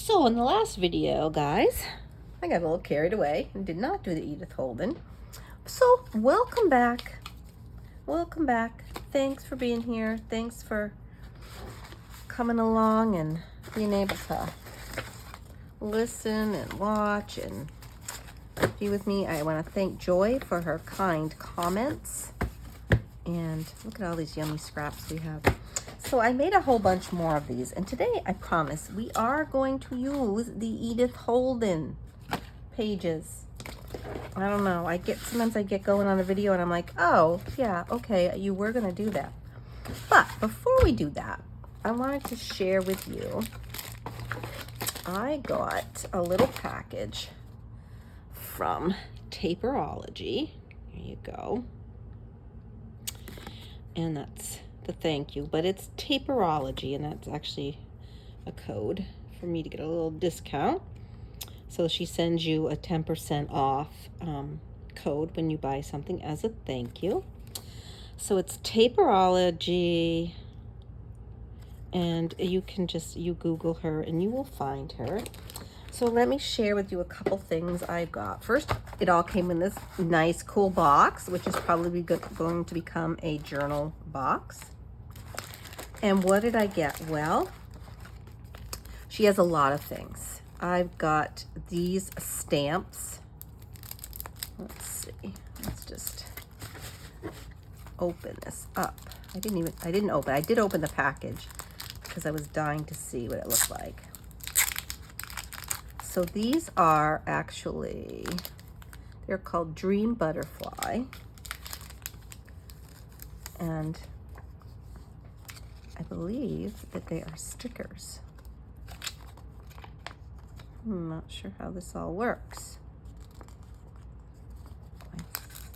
So in the last video, guys, I got a little carried away and did not do the Edith Holden. So welcome back. Welcome back. Thanks for being here. Thanks for coming along and being able to listen and watch and be with me. I want to thank Joy for her kind comments. And look at all these yummy scraps we have. So I made a whole bunch more of these, and today I promise we are going to use the Edith Holden pages. I don't know, sometimes I get going on a video and I'm like, oh yeah, okay, you were gonna do that. But before we do that, I wanted to share with you, I got a little package from Taperology. Here you go. And that's the thank you, but it's Taperology, and that's actually a code for me to get a little discount. So she sends you a 10% off code when you buy something as a thank you. So it's Taperology, and you can you Google her and you will find her. So let me share with you a couple things I've got. First, it all came in this nice, cool box, which is probably going to become a journal box. And what did I get? Well, she has a lot of things. I've got these stamps. Let's see. Let's just open this up. I did open the package because I was dying to see what it looked like. So these are actually, they're called Dream Butterfly. And I believe that they are stickers. I'm not sure how this all works.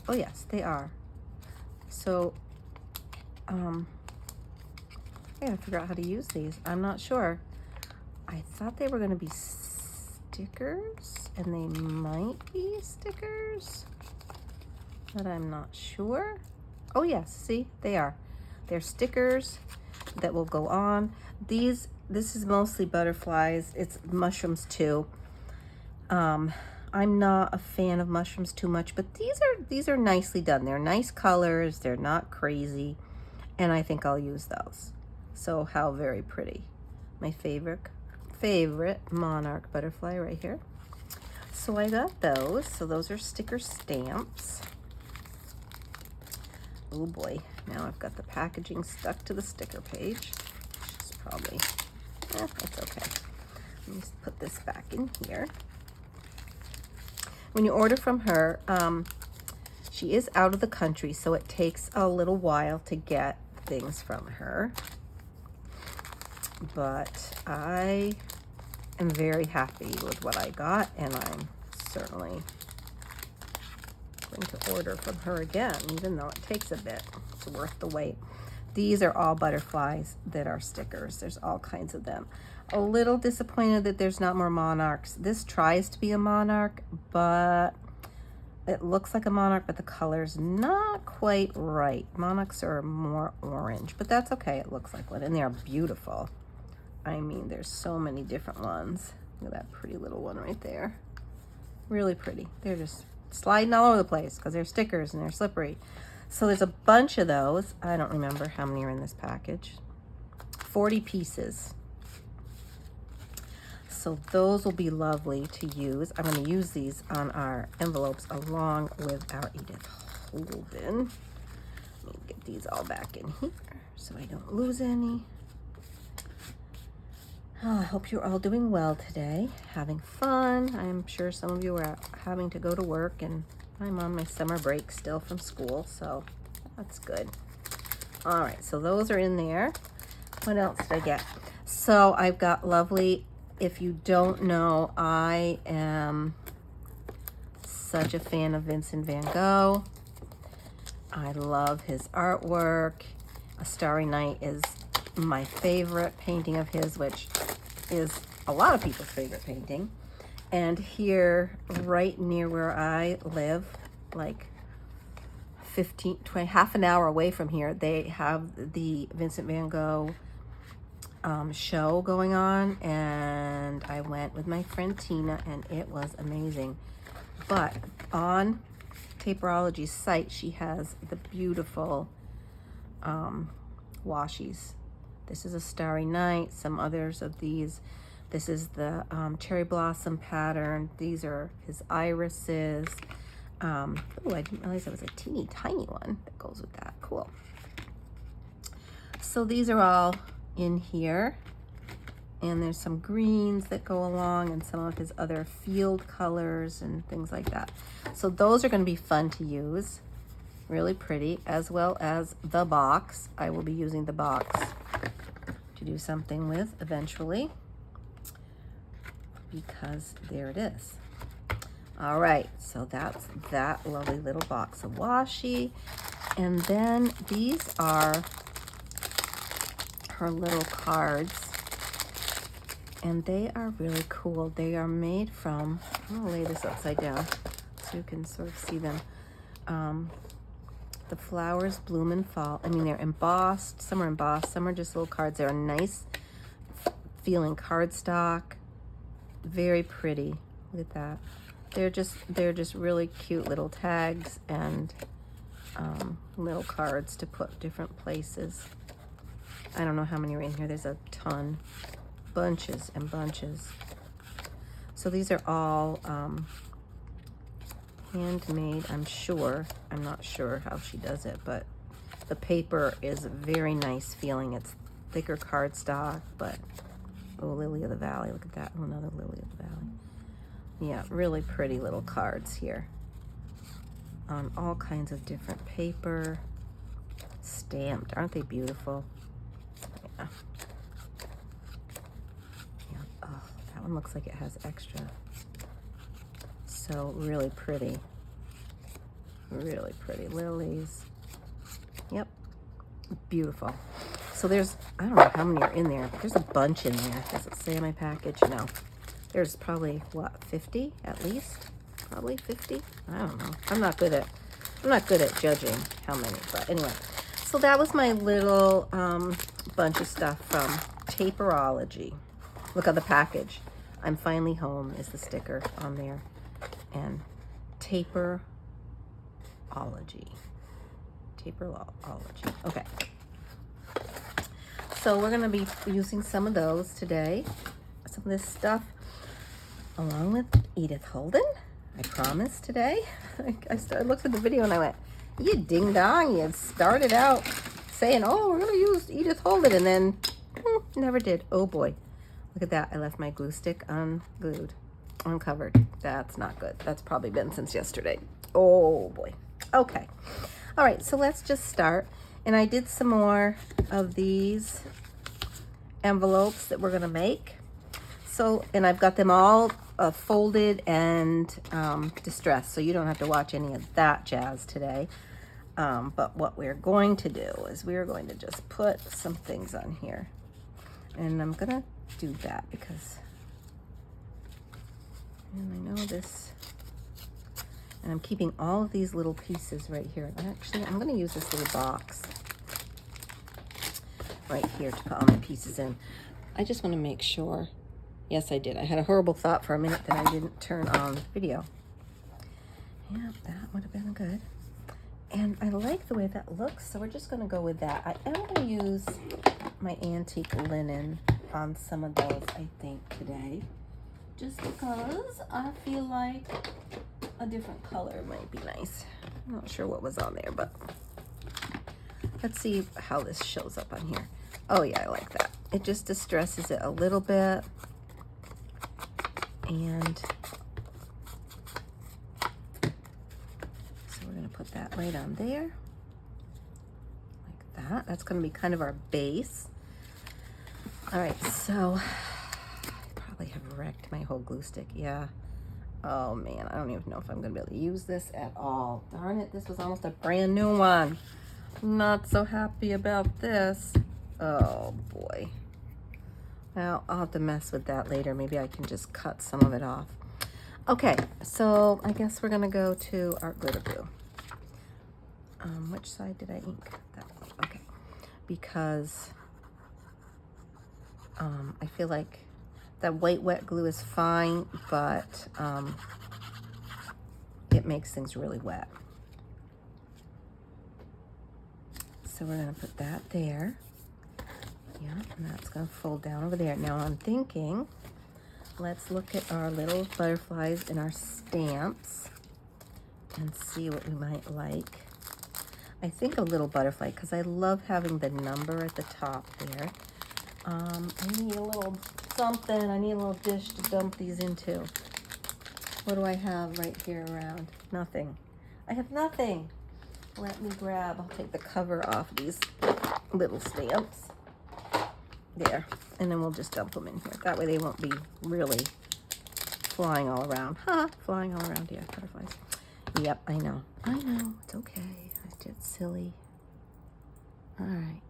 Oh yes, they are. So, I gotta figure out how to use these. I'm not sure. I thought they were gonna be stickers, and they might be stickers, but I'm not sure. Oh yes, see, they are. They're stickers that will go on. This is mostly butterflies. It's mushrooms too. I'm not a fan of mushrooms too much, but these are nicely done. They're nice colors. They're not crazy, and I think I'll use those. So how very pretty. My favorite monarch butterfly right here. So I got those. So those are sticker stamps. Oh boy, now I've got the packaging stuck to the sticker page, which is probably, that's okay. Let me just put this back in here. When you order from her, she is out of the country, so it takes a little while to get things from her. But I am very happy with what I got, and I'm certainly going to order from her again, even though it takes a bit. It's worth the wait. These are all butterflies that are stickers. There's all kinds of them. A little disappointed that there's not more monarchs. This tries to be a monarch, but it looks like a monarch, but the color's not quite right. Monarchs are more orange, but that's okay. It looks like one, and they are beautiful. I mean, there's so many different ones. Look at that pretty little one right there. Really pretty. They're just sliding all over the place because they're stickers and they're slippery. So there's a bunch of those. I don't remember how many are in this package. 40 pieces. So those will be lovely to use. I'm going to use these on our envelopes along with our Edith Holden. Let me get these all back in here so I don't lose any. Oh, I hope you're all doing well today, having fun. I'm sure some of you are having to go to work, and I'm on my summer break still from school, so that's good. All right, so those are in there. What else did I get? So I've got lovely, if you don't know, I am such a fan of Vincent van Gogh. I love his artwork. A Starry Night is my favorite painting of his, which is a lot of people's favorite painting. And here, right near where I live, like 15, 20, half an hour away from here, they have the Vincent van Gogh show going on, and I went with my friend Tina, and it was amazing. But on Taperology's site, she has the beautiful washies. This is a Starry Night, some others of these. This is the cherry blossom pattern. These are his irises. Oh, I didn't realize there was a teeny tiny one that goes with that. Cool. So these are all in here, and there's some greens that go along and some of his other field colors and things like that. So those are going to be fun to use, really pretty, as well as the box. I will be using the box to do something with eventually, because there it is. All right, so that's that lovely little box of washi. And then these are her little cards, and they are really cool. They are made from, I'm gonna lay this upside down so you can sort of see them. The flowers bloom in fall. I mean, they're embossed. Some are embossed, some are just little cards. They're a nice feeling cardstock. Very pretty. Look at that. They're just really cute little tags and little cards to put different places. I don't know how many are in here. There's a ton, bunches and bunches. So these are all handmade, I'm sure. I'm not sure how she does it, but the paper is very nice feeling. It's thicker cardstock, but oh, Lily of the Valley. Look at that. Oh, another Lily of the Valley. Yeah, really pretty little cards here on all kinds of different paper, stamped. Aren't they beautiful? Yeah. Yeah. Oh, that one looks like it has extra. So really pretty. Really pretty lilies. Yep. Beautiful. So there's, I don't know how many are in there, but there's a bunch in there. Does it say on my package? No. There's probably, what, 50 at least? Probably 50? I don't know. I'm not good at judging how many, but anyway. So that was my little bunch of stuff from Taperology. Look at the package. I'm finally home is the sticker on there. And Taperology. Taperology. Okay. So we're going to be using some of those today. Some of this stuff along with Edith Holden. I promise today. I looked at the video and I went, you ding dong, you started out saying, oh, we're going to use Edith Holden, and then never did. Oh boy. Look at that. I left my glue stick unglued, uncovered. That's not good. That's probably been since yesterday. Oh boy. Okay. All right, so let's just start. And I did some more of these envelopes that we're going to make. So, and I've got them all folded and distressed, so you don't have to watch any of that jazz today. But what we're going to do is we're going to just put some things on here. And I'm going to do that because, and I know this, and I'm keeping all of these little pieces right here. Actually, I'm going to use this little box right here to put all my pieces in. I just want to make sure. Yes, I did. I had a horrible thought for a minute that I didn't turn on the video. Yeah, that would have been good. And I like the way that looks, so we're just going to go with that. I am going to use my antique linen on some of those, I think, today. Just because I feel like a different color might be nice. I'm not sure what was on there, but let's see how this shows up on here. Oh, yeah, I like that. It just distresses it a little bit. And so we're going to put that right on there, like that. That's going to be kind of our base. All right, so I probably have wrecked my whole glue stick. Yeah. Oh, man, I don't even know if I'm going to be able to use this at all. Darn it, this was almost a brand new one. Not so happy about this. Oh, boy. Well, I'll have to mess with that later. Maybe I can just cut some of it off. Okay, so I guess we're going to go to our glitter glue. Which side did I ink? That one. Okay. Because I feel like that white wet glue is fine, but it makes things really wet. So we're gonna put that there. Yeah, and that's gonna fold down over there. Now I'm thinking, let's look at our little butterflies and our stamps and see what we might like. I think a little butterfly, because I love having the number at the top there. I need a little something. I need a little dish to dump these into. What do I have right here around? Nothing. I have nothing. Let me grab, I'll take the cover off these little stamps. There, and then we'll just dump them in here. That way they won't be really flying all around. Flying all around, yeah, butterflies. Yep, I know, it's okay. I did silly. All right,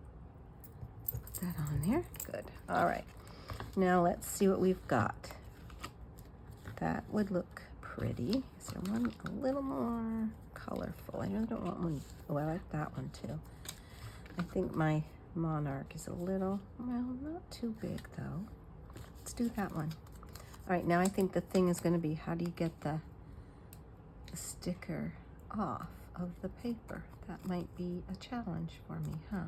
put that on there, good. All right, now let's see what we've got. That would look pretty. Is there one a little more colorful? I really don't want one. Oh, I like that one too. I think my monarch is a little, well, not too big though. Let's do that one. All right, now I think the thing is going to be, how do you get the sticker off of the paper? That might be a challenge for me, huh?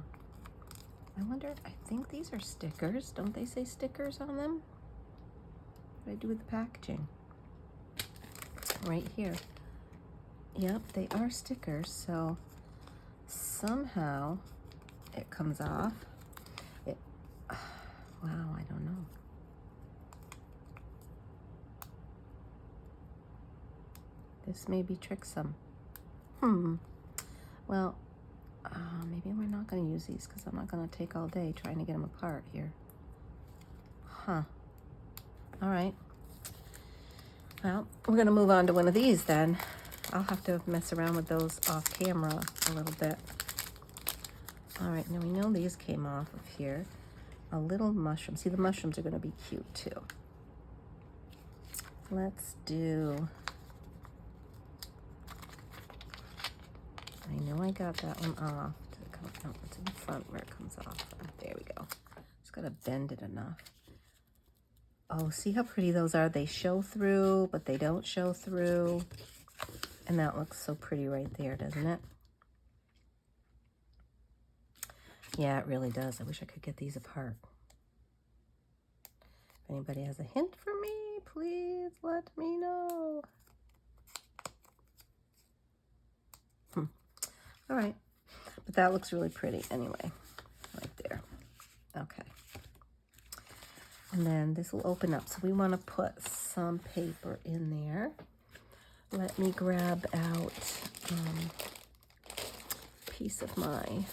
I wonder, I think these are stickers. Don't they say stickers on them? What do I do with the packaging? Right here. Yep, they are stickers, so somehow it comes off. Wow, I don't know. This may be tricksome. Well, maybe we're not going to use these because I'm not going to take all day trying to get them apart here. All right. Well, we're going to move on to one of these then. I'll have to mess around with those off camera a little bit. All right, now we know these came off of here. A little mushroom. See, the mushrooms are going to be cute too. Let's do, I know I got that one off. No, it's in the front where it comes off. There we go. Just got to bend it enough. Oh, see how pretty those are? They show through, but they don't show through. And that looks so pretty right there, doesn't it? Yeah, it really does. I wish I could get these apart. If anybody has a hint for me, please let me know. All right. But that looks really pretty anyway, right there. Okay. And then this will open up. So we want to put some paper in there. Let me grab out a piece of my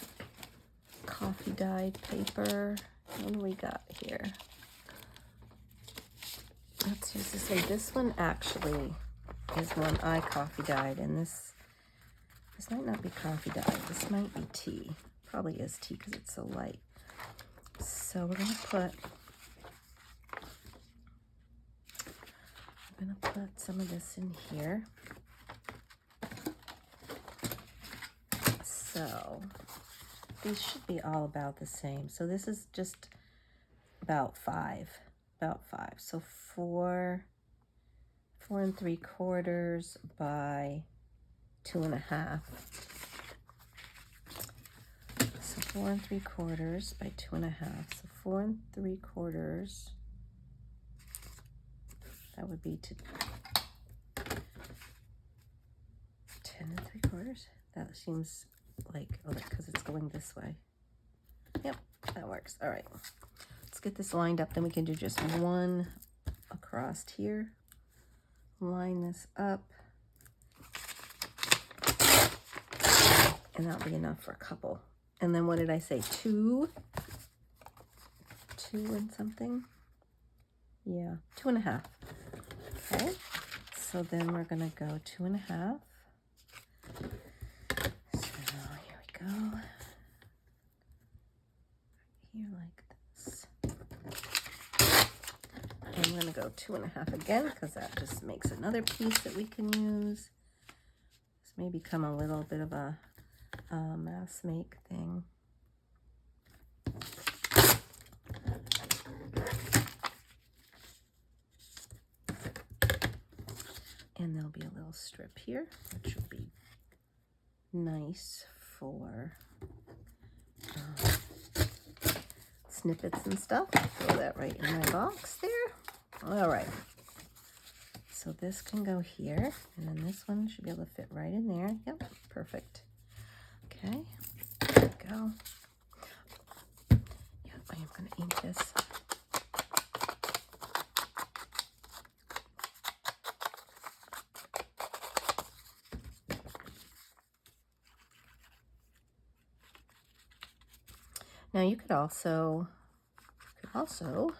coffee dyed paper. What do we got here? Let's use this one. This one actually is one I coffee dyed, and this might not be coffee dyed. This might be tea. Probably is tea because it's so light. So we're gonna put some of this in here. So these should be all about the same. So this is just about five. So 4 3/4 by 2.5. So 4 3/4 by 2.5. So 4 3/4. That would be to 10 3/4. That seems like, oh, because it's going this way. Yep, that works. All right, let's get this lined up. Then we can do just one across here. Line this up. And that'll be enough for a couple. And then what did I say? 2 and something? Yeah, 2.5. Okay, so then we're gonna go 2.5. So here we go. Here like this. And I'm gonna go 2.5 again because that just makes another piece that we can use. This may become a little bit of a mass make thing. And there'll be a little strip here, which will be nice for snippets and stuff. Throw that right in my box there. All right. So this can go here, and then this one should be able to fit right in there. Yep, perfect. Okay, there we go. Yeah, I am going to ink this. Now you could also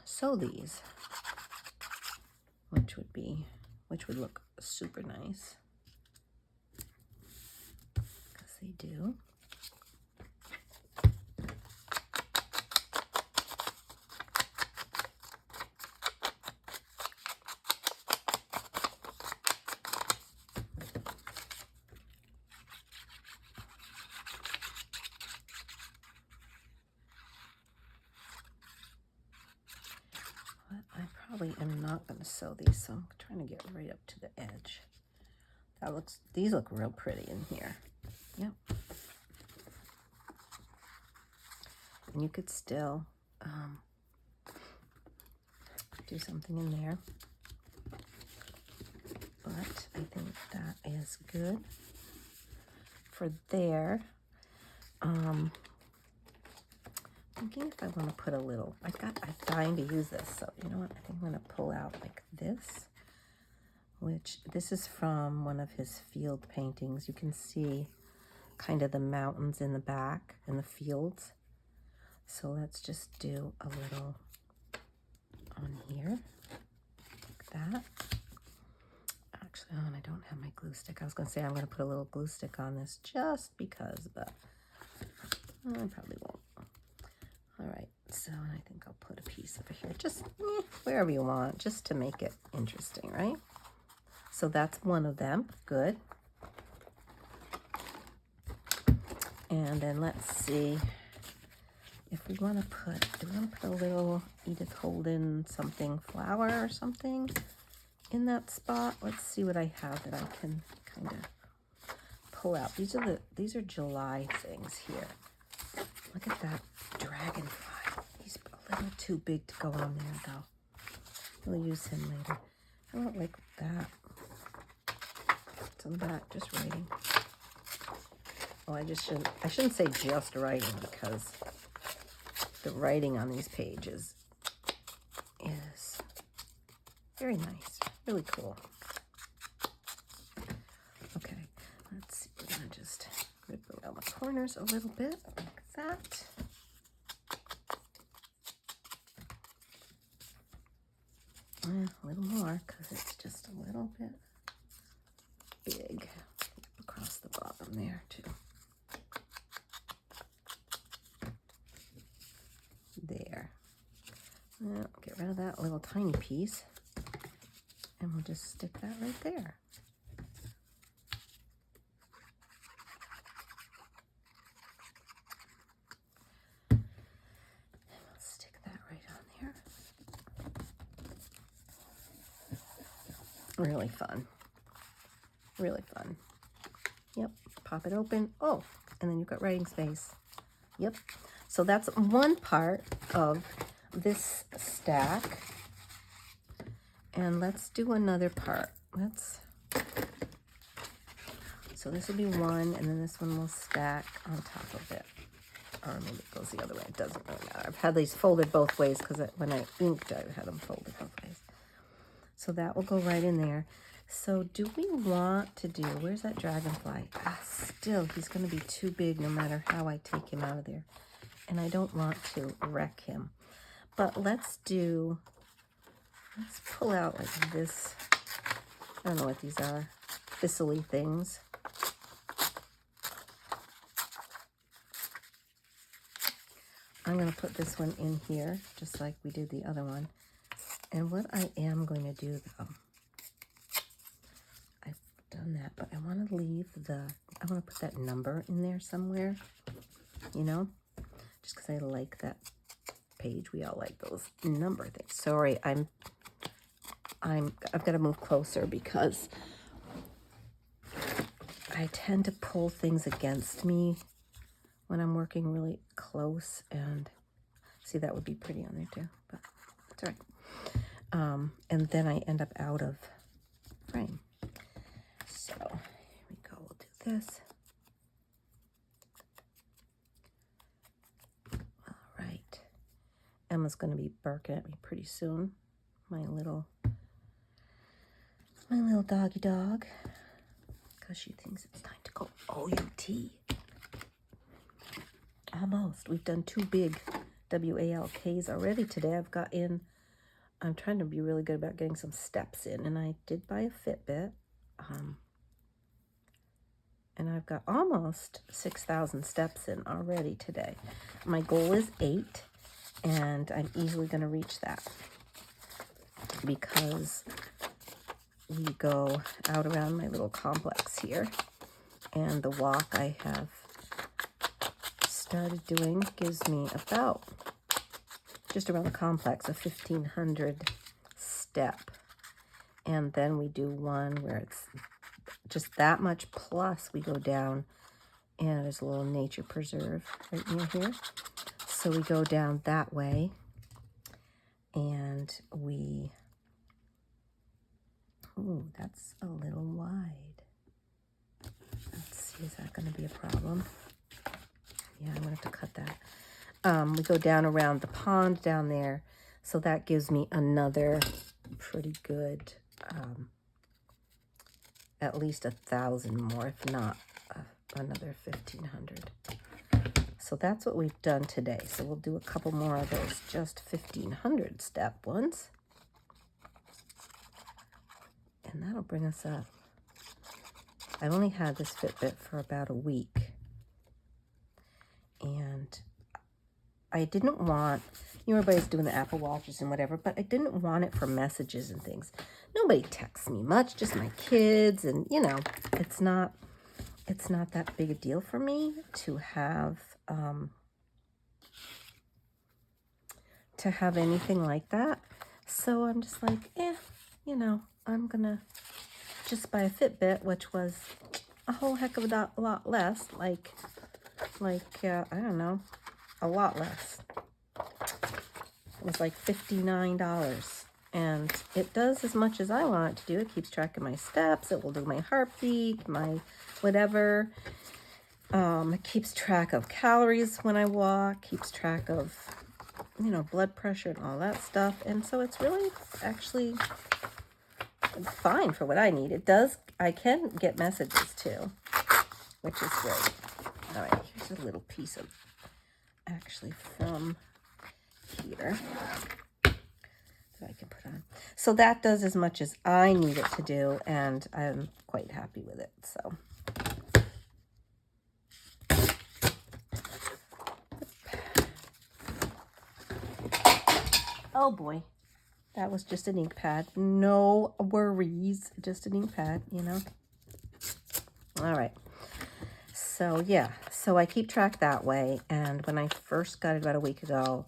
sew these, which would look super nice, because they do. I probably am not going to sew these, so I'm trying to get right up to the edge. These look real pretty in here. Yep. And you could still do something in there, but I think that is good for there. Thinking if I want to put a little, I'm dying to use this, so you know what, I think I'm going to pull out like this, which this is from one of his field paintings. You can see kind of the mountains in the back and the fields. So let's just do a little on here, like that. Actually, I don't have my glue stick. I was going to say I'm going to put a little glue stick on this just because, but I probably won't. All right, so I think I'll put a piece over here, just wherever you want, just to make it interesting, right? So that's one of them. Good. And then let's see if we want to put, do we want to put a little Edith Holden something flower or something in that spot? Let's see what I have that I can kind of pull out. These are July things here. Look at that dragonfly. He's a little too big to go on there, though. We'll use him later. I don't like that. It's on the back, just writing. Oh, I shouldn't say just writing, because the writing on these pages is very nice, really cool. Okay, let's see. We're gonna just rip around the corners a little bit, like that. A little more, because it's just a little bit big across the bottom there too. There. Now, get rid of that little tiny piece, and we'll just stick that right there. And we'll stick that right on there. Really fun. Really fun. Yep. Pop it open. Oh, and then you've got writing space. Yep. So that's one part of this stack. And let's do another part. So this will be one, and then this one will stack on top of it. Or maybe it goes the other way. It doesn't really matter. I've had these folded both ways, because when I inked, I had them folded both ways. So that will go right in there. So do we want to do, where's that dragonfly? Still, he's going to be too big no matter how I take him out of there. And I don't want to wreck him. But let's pull out like this. I don't know what these are. Thistly things. I'm going to put this one in here, just like we did the other one. And what I am going to do, though, I've done that, but I want to leave I want to put that number in there somewhere, you know, just because I like that page. We all like those number things. Sorry, I've got to move closer because I tend to pull things against me when I'm working really close, and see, that would be pretty on there too, but that's all right. And then I end up out of frame. So here we go, we'll do this. All right. Emma's gonna be barking at me pretty soon. My little doggy dog, because she thinks it's time to go OUT. Almost. We've done 2 big WALKs already today. I'm trying to be really good about getting some steps in, and I did buy a Fitbit. And I've got almost 6,000 steps in already today. My goal is 8, and I'm easily going to reach that because we go out around my little complex here, and the walk I have started doing gives me about, just around the complex, a 1,500 step. And then we do one where it's just that much, plus we go down, and there's a little nature preserve right near here. So we go down that way, and we, ooh, that's a little wide. Let's see, is that going to be a problem? Yeah, I'm going to have to cut that. We go down around the pond down there, so that gives me another pretty good, at least 1,000 more, if not another 1,500. So that's what we've done today. So we'll do a couple more of those just 1,500 step ones. And that'll bring us up. I've only had this Fitbit for about a week. And I didn't want, everybody's doing the Apple Watches and whatever, but I didn't want it for messages and things. Nobody texts me much, just my kids, and it's not that big a deal for me to have anything like that. So I'm just like, I'm gonna just buy a Fitbit, which was a whole heck of a lot less, like I don't know, a lot less. It was like $59, and it does as much as I want it to do. It keeps track of my steps. It will do my heartbeat, my whatever. It keeps track of calories when I walk, keeps track of, blood pressure and all that stuff. And so it's really actually fine for what I need. It does, I can get messages too, which is great. All right, here's a little piece of, actually from here that I can put on. So that does as much as I need it to do, and I'm quite happy with it. So oh boy, that was just an ink pad. No worries, just an ink pad, All right. So yeah, so I keep track that way. And when I first got it about a week ago,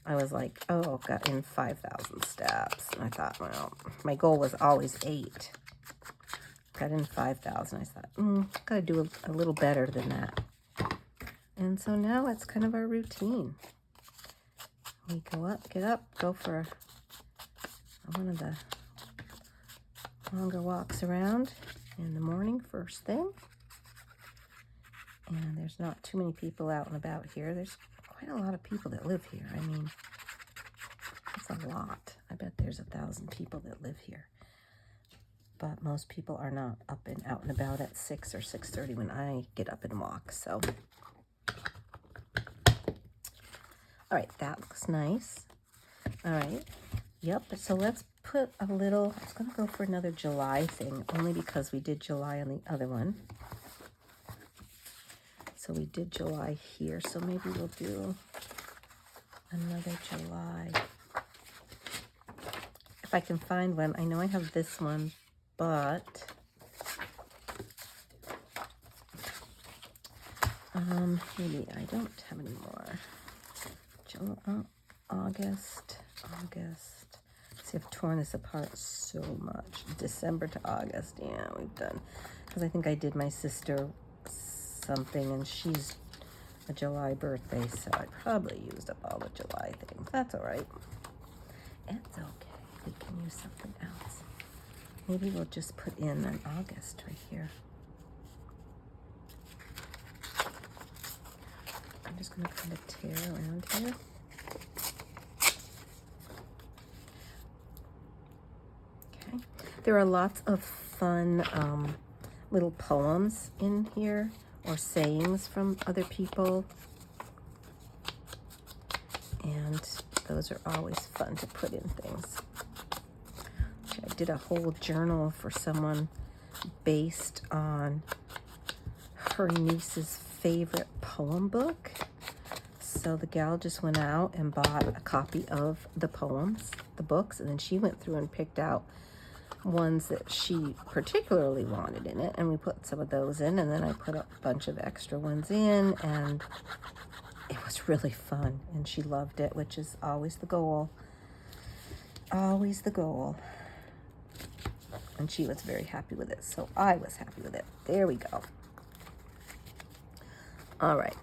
I was like, oh, got in 5,000 steps. And I thought, well, my goal was always 8. Got in 5,000. I thought, got to do a little better than that. And so now it's kind of our routine. We go up, get up, go for one of the longer walks around in the morning, first thing. And there's not too many people out and about here. There's quite a lot of people that live here. I mean, it's a lot. I bet there's 1,000 people that live here. But most people are not up and out and about at 6 or 6:30 when I get up and walk. So, all right, that looks nice. All right, yep. So let's put a little, I was going to go for another July thing, only because we did July on the other one. So we did July here, so maybe we'll do another July. If I can find one. I know I have this one, but maybe I don't have any more. August. See, I've torn this apart so much. December to August. Yeah, we've done. Because I think I did my sister something, and she's a July birthday, so I probably used up all the July things. That's all right. It's okay. We can use something else. Maybe we'll just put in an August right here. I'm just going to kind of tear around here. Okay. There are lots of fun little poems in here, or sayings from other people. And those are always fun to put in things. I did a whole journal for someone based on her niece's favorite poem book. So the gal just went out and bought a copy of the poems, the books, and then she went through and picked out ones that she particularly wanted in it, and we put some of those in, and then I put a bunch of extra ones in, and it was really fun, and she loved it, which is always the goal. Always the goal. And she was very happy with it, so I was happy with it. There we go. All right.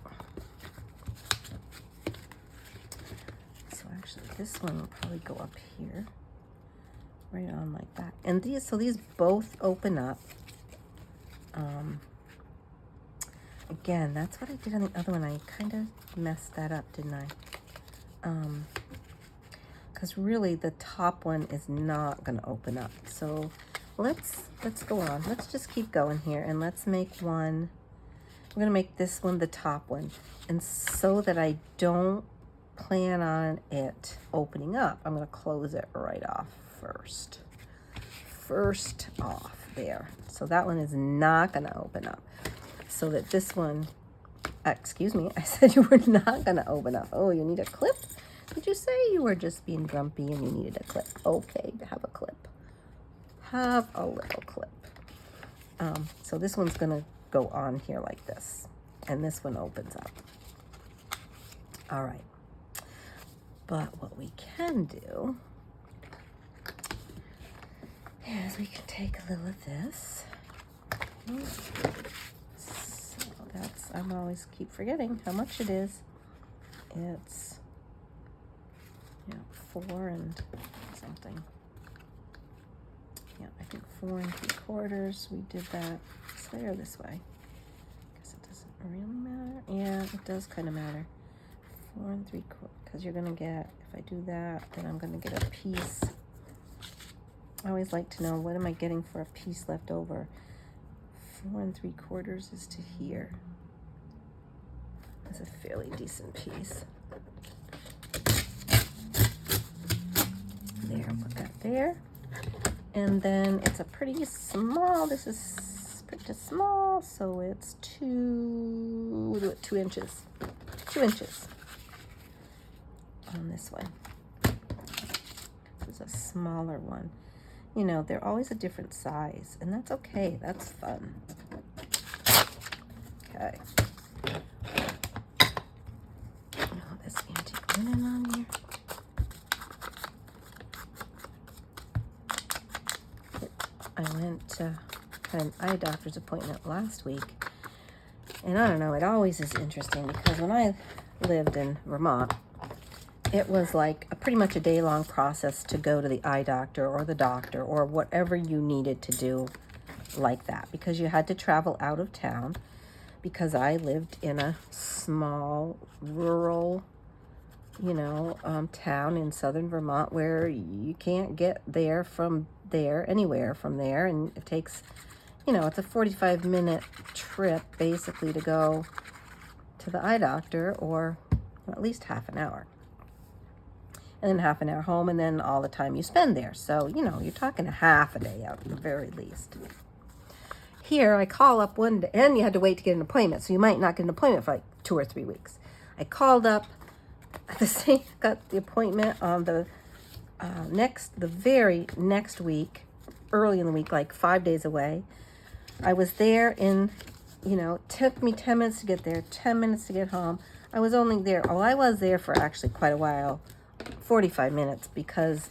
So actually, this one will probably go up here. Right on like that. And these both open up. Again, that's what I did on the other one. I kind of messed that up, didn't I? Because really the top one is not going to open up. So let's go on. Let's just keep going here, and let's make one. We're going to make this one the top one. And so that I don't plan on it opening up, I'm going to close it right off first off there. So that one is not going to open up. So that this one, excuse me, I said you were not going to open up. Oh, you need a clip? Did you say you were just being grumpy and you needed a clip? Okay, have a clip. Have a little clip. So this one's going to go on here like this. And this one opens up. All right. But what we can do is we can take a little of this. So that's, I'm always keep forgetting how much it is. It's, 4 and something. Yeah, I think 4 3/4. We did that there this way. Guess it doesn't really matter. Yeah, it does kind of matter. 4 3/4, because you're gonna get, if I do that, then I'm gonna get a piece. I always like to know, what am I getting for a piece left over? 4 3/4 is to here. That's a fairly decent piece. There, put that there. And then it's a pretty small, this is pretty small, so it's 2, we'll do it 2 inches. 2 inches on this one. This is a smaller one. You know, they're always a different size, and that's okay. That's fun. Okay. Oh, this antique linen on here. I went to had an eye doctor's appointment last week, and I don't know, it always is interesting because when I lived in Vermont, it was like pretty much a day-long process to go to the eye doctor or the doctor or whatever you needed to do like that, because you had to travel out of town, because I lived in a small rural, town in southern Vermont where you can't get there from there, anywhere from there, and it takes, it's a 45-minute trip basically to go to the eye doctor, or at least half an hour. And then half an hour home, and then all the time you spend there. So, you're talking a half a day out at the very least. Here, I call up one day, and you had to wait to get an appointment, so you might not get an appointment for like 2 or 3 weeks. I called up, got the appointment on the very next week, early in the week, like 5 days away. I was there in, it took me 10 minutes to get there, 10 minutes to get home. I was there for actually quite a while, 45 minutes, because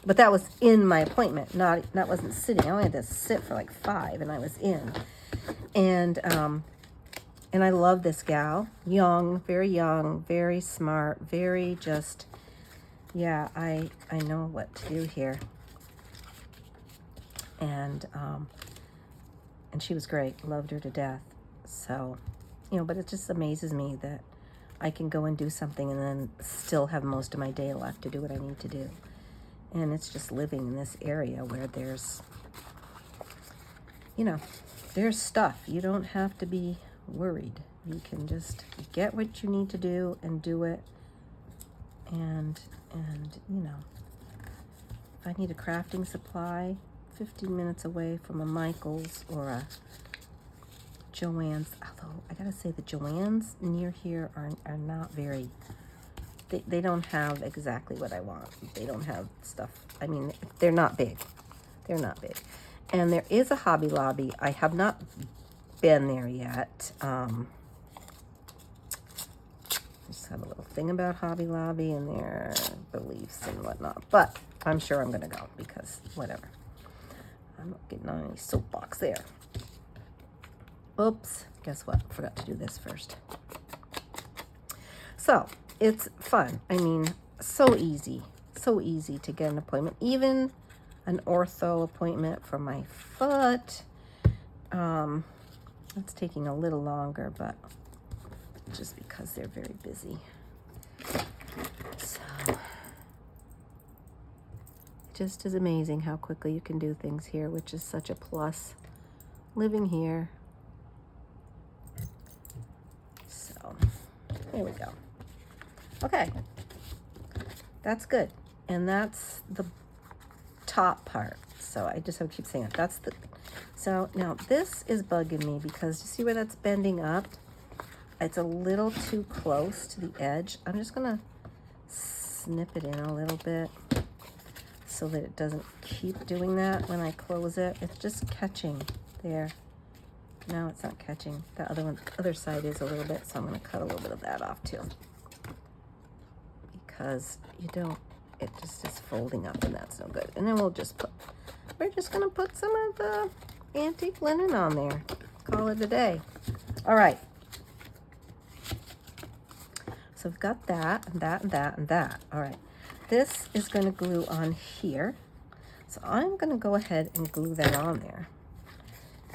But that was in my appointment, that wasn't sitting. I only had to sit for like 5 and I was in. And I love this gal. Young, very smart, very just, yeah, I know what to do here. And she was great. Loved her to death. So, but it just amazes me that I can go and do something and then still have most of my day left to do what I need to do. And it's just living in this area where there's, there's stuff. You don't have to be worried. You can just get what you need to do and do it. And if I need a crafting supply, 15 minutes away from a Michael's or a Joann's, although I gotta say the Joann's near here are not very, they don't have exactly what I want. They don't have stuff. I mean, they're not big. They're not big. And there is a Hobby Lobby. I have not been there yet. Just have a little thing about Hobby Lobby and their beliefs and whatnot. But I'm sure I'm gonna go because whatever. I'm not getting on any soapbox there. Oops, guess what? Forgot to do this first. So, it's fun. I mean, so easy to get an appointment. Even an ortho appointment for my foot. It's taking a little longer, but just because they're very busy. So, just is amazing how quickly you can do things here, which is such a plus living here. So, here we go. Okay, that's good. And that's the top part. So I just have to keep saying it. That's the, so now this is bugging me because you see where that's bending up? It's a little too close to the edge. I'm just gonna snip it in a little bit so that it doesn't keep doing that when I close it. It's just catching there. No, it's not catching. The other side is a little bit, so I'm gonna cut a little bit of that off too. Because it just is folding up and that's no good. And then we're just gonna put some of the antique linen on there. Call it a day. All right. So we've got that, and that, and that, and that. All right. This is gonna glue on here. So I'm gonna go ahead and glue that on there.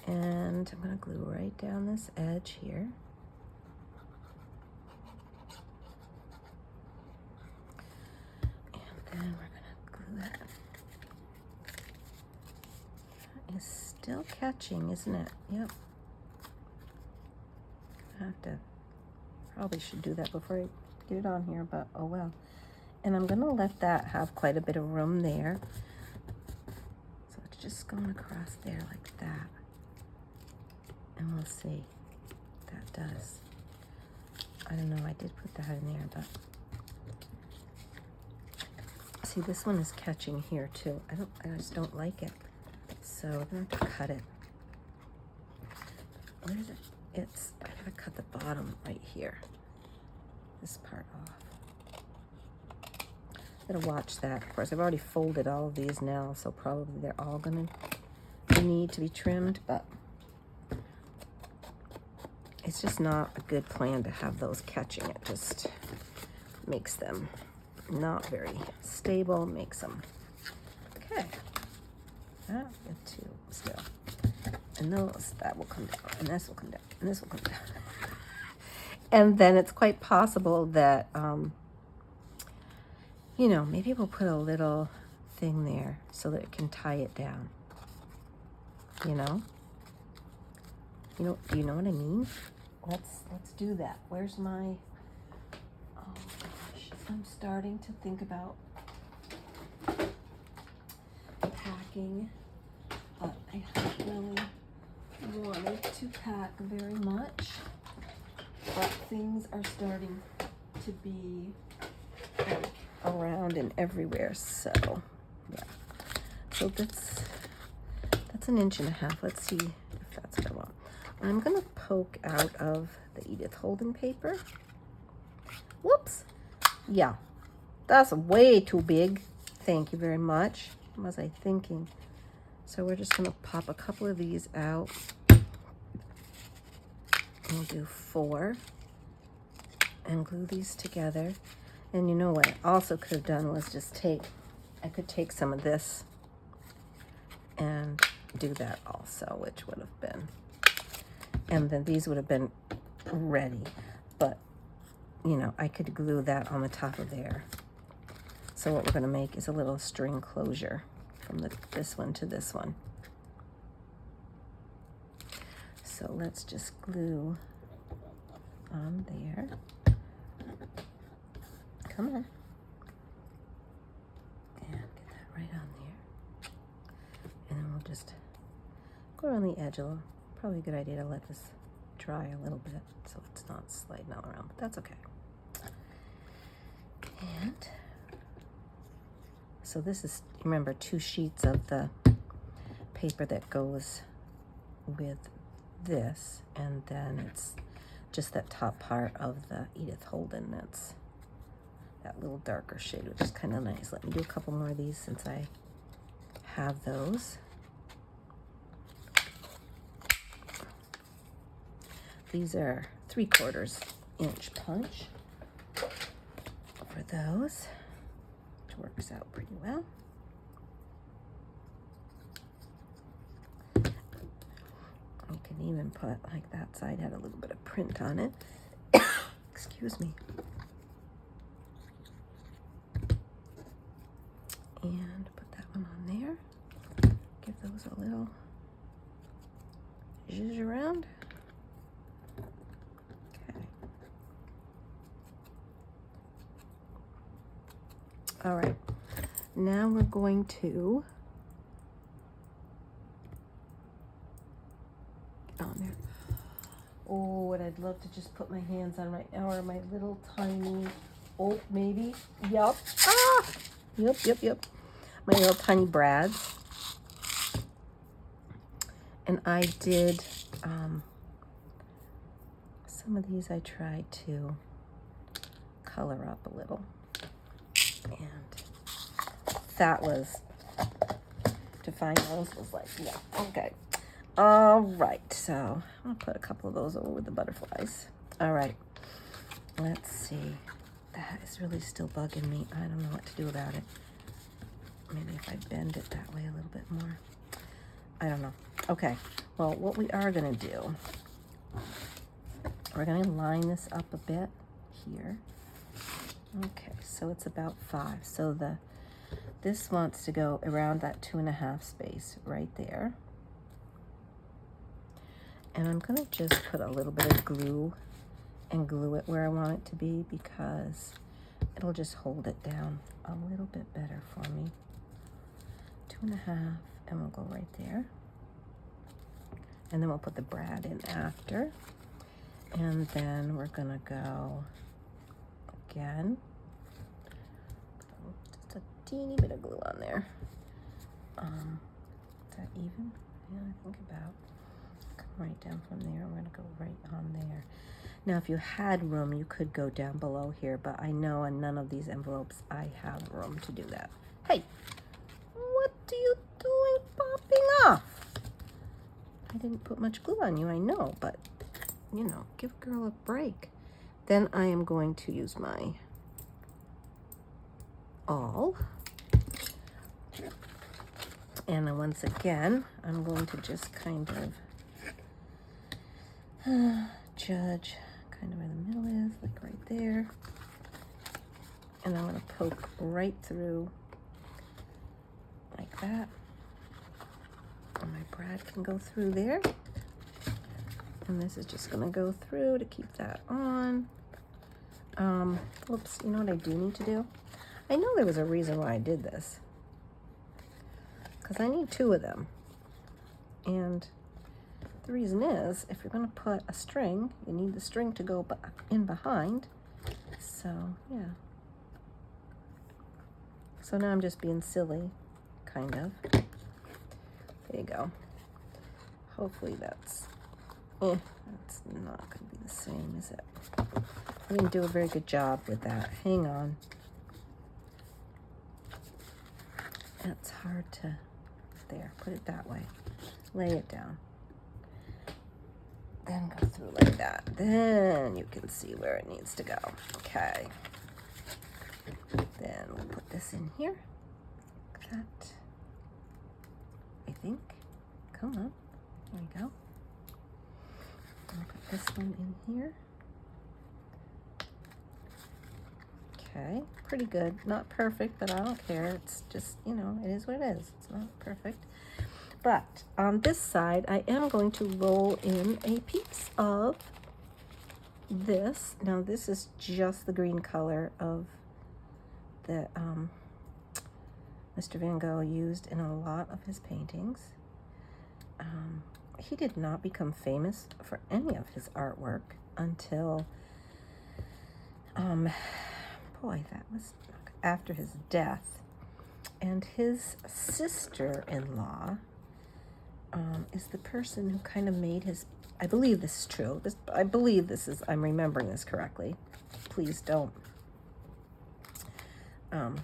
And I'm gonna glue right down this edge here. And then we're gonna glue that. That is still catching, isn't it? Yep. I have to, probably should do that before I get it on here, but oh well. And I'm gonna let that have quite a bit of room there. So it's just going across there like that. And we'll see what that does. I don't know, I did put that in there, but see, this one is catching here too. I just don't like it. So I'm gonna have to cut it. Where is it? I gotta cut the bottom right here. This part off. Gotta watch that. Of course, I've already folded all of these now, so probably they're all gonna need to be trimmed, but it's just not a good plan to have those catching. It just makes them not very stable, makes them, okay. That get two still. And that will come down, and this will come down, and this will come down. And then it's quite possible that, maybe we'll put a little thing there so that it can tie it down. Do you know what I mean? Let's do that. Where's my, oh gosh, I'm starting to think about packing, but I haven't really wanted to pack very much, but things are starting to be around and everywhere, so yeah. So that's 1.5 inches. Let's see if that's what I want. I'm gonna poke out of the Edith Holden paper. Whoops. Yeah, that's way too big. Thank you very much. What was I thinking? So we're just going to pop a couple of these out. We'll do 4 and glue these together. And you know what I also could have done was just I could take some of this and do that also, which would have been, and then these would have been ready. But, you know, I could glue that on the top of there. So what we're going to make is a little string closure from this one to this one. So let's just glue on there. Come on. And get that right on there. And then we'll just go around the edge a little. Probably a good idea to let this dry a little bit so it's not sliding all around, but that's okay. And so this is, remember, 2 sheets of the paper that goes with this, and then it's just that top part of the Edith Holden that's that little darker shade, which is kind of nice. Let me do a couple more of these since I have those. These are 3/4 inch punch for those, which works out pretty well. You can even put, like that side had a little bit of print on it. Excuse me. And put that one on there. Give those a little zhuzh around. Okay. All right. Now we're going to on there. Oh, what I'd love to just put my hands on right now are my little tiny, oh, maybe, yep, ah, yep, my little tiny brads. And I did, some of these I tried to color up a little. And that was, to find those was like, yeah, okay. All right, so I'm gonna put a couple of those over with the butterflies. All right, let's see. That is really still bugging me. I don't know what to do about it. Maybe if I bend it that way a little bit more. I don't know. Okay, well, what we are gonna do, we're gonna line this up a bit here. Okay, so it's about 5. So this wants to go around that 2.5 space right there. And I'm gonna just put a little bit of glue and glue it where I want it to be, because it'll just hold it down a little bit better for me. 2.5, and we'll go right there. And then we'll put the brad in after. And then we're gonna go again. Just a teeny bit of glue on there. Is that even? Yeah, I think about. Come right down from there. We're gonna go right on there. Now, if you had room, you could go down below here, but I know in none of these envelopes I have room to do that. Hey, what are you doing popping off? I didn't put much glue on you, I know, but, you know, give a girl a break. Then I am going to use my awl. And then once again, I'm going to just kind of judge kind of where the middle is, like right there. And I'm going to poke right through like that. And my brad can go through there. And this is just going to go through to keep that on. Whoops, you know what I do need to do? I know there was a reason why I did this. Because I need 2 of them. And the reason is, if you're going to put a string, you need the string to go in behind. So, yeah. So now I'm just being silly, kind of. There you go. Hopefully that's not going to be the same, is it? I didn't do a very good job with that. Hang on. That's hard to, there, put it that way. Lay it down. Then go through like that. Then you can see where it needs to go. Okay. Then we'll put this in here. That, I think. Come on. There we go. I'll put this one in here. Okay, pretty good. Not perfect, but I don't care. It's just, you know, it is what it is. It's not perfect. But on this side, I am going to roll in a piece of this. Now, this is just the green color of that Mr. Van Gogh used in a lot of his paintings. He did not become famous for any of his artwork until, boy, that was after his death. And his sister-in-law is the person who kind of made his, I believe this is true. I believe this is, I'm remembering this correctly. Please don't, you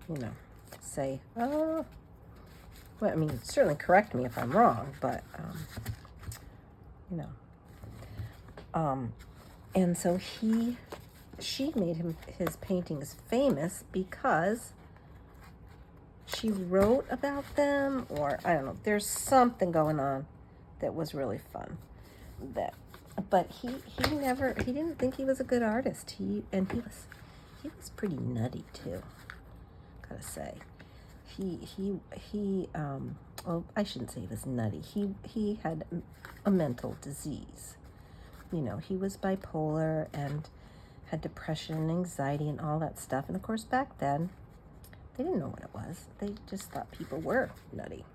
know, say, oh, well, I mean, certainly correct me if I'm wrong, but, you know, and so she made his paintings famous because she wrote about them, or I don't know, there's something going on that was really fun. But he didn't think he was a good artist. He was pretty nutty too, gotta say. Well, I shouldn't say he was nutty. He had a mental disease. You know, he was bipolar and had depression and anxiety and all that stuff. And of course, back then, they didn't know what it was. They just thought people were nutty.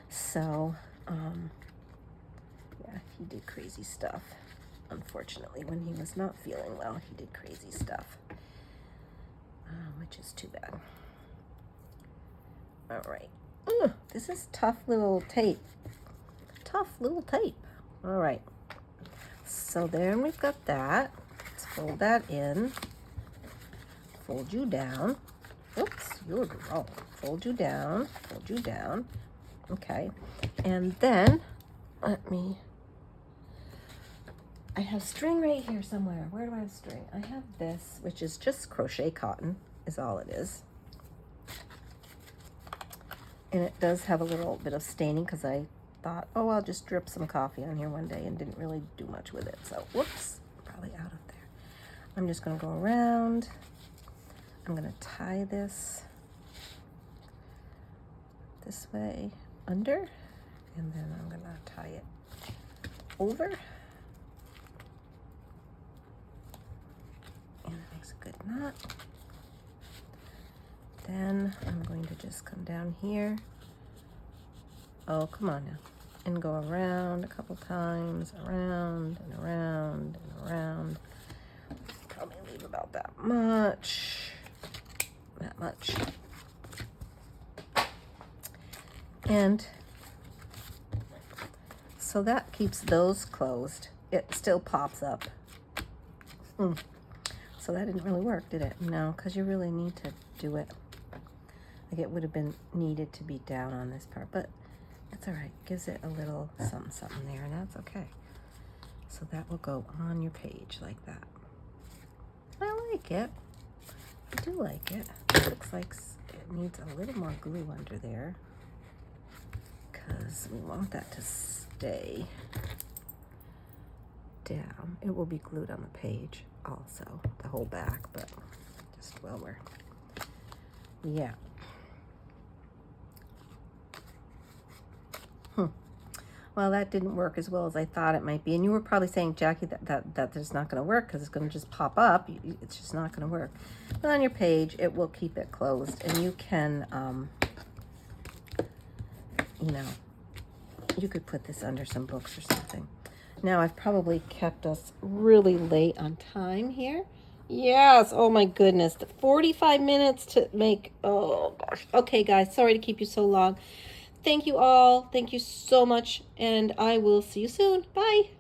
So, yeah, he did crazy stuff. Unfortunately, when he was not feeling well, he did crazy stuff, which is too bad. All right. This is tough little tape. Tough little tape. All right. So then we've got that. Let's fold that in. Fold you down. Oops, you're wrong. Fold you down. Fold you down. Okay. And then I have string right here somewhere. Where do I have string? I have this, which is just crochet cotton, is all it is. And it does have a little bit of staining because I thought, oh, I'll just drip some coffee on here one day and didn't really do much with it. So, whoops, probably out of there. I'm just going to go around. I'm going to tie this way under, and then I'm going to tie it over. And it makes a good knot. Then I'm going to just come down here. Oh, come on now. And go around a couple times, around and around and around. Probably leave about that much. That much. And so that keeps those closed. It still pops up. So that didn't really work, did it? No, because you really need to do it. Like it would have been needed to be down on this part, but it's all right. Gives it a little something there, and that's okay. So that will go on your page like that. I like it. I do like it. It looks like it needs a little more glue under there because we want that to stay down. It will be glued on the page also, the whole back, but just while we're, yeah. Well, that didn't work as well as I thought it might be. And you were probably saying, Jackie, that there's not going to work because it's going to just pop up. It's just not going to work. But on your page, it will keep it closed. And you can, you know, you could put this under some books or something. Now, I've probably kept us really late on time here. Yes. Oh, my goodness. 45 minutes to make. Oh, gosh. Okay, guys. Sorry to keep you so long. Thank you all. Thank you so much. And I will see you soon. Bye.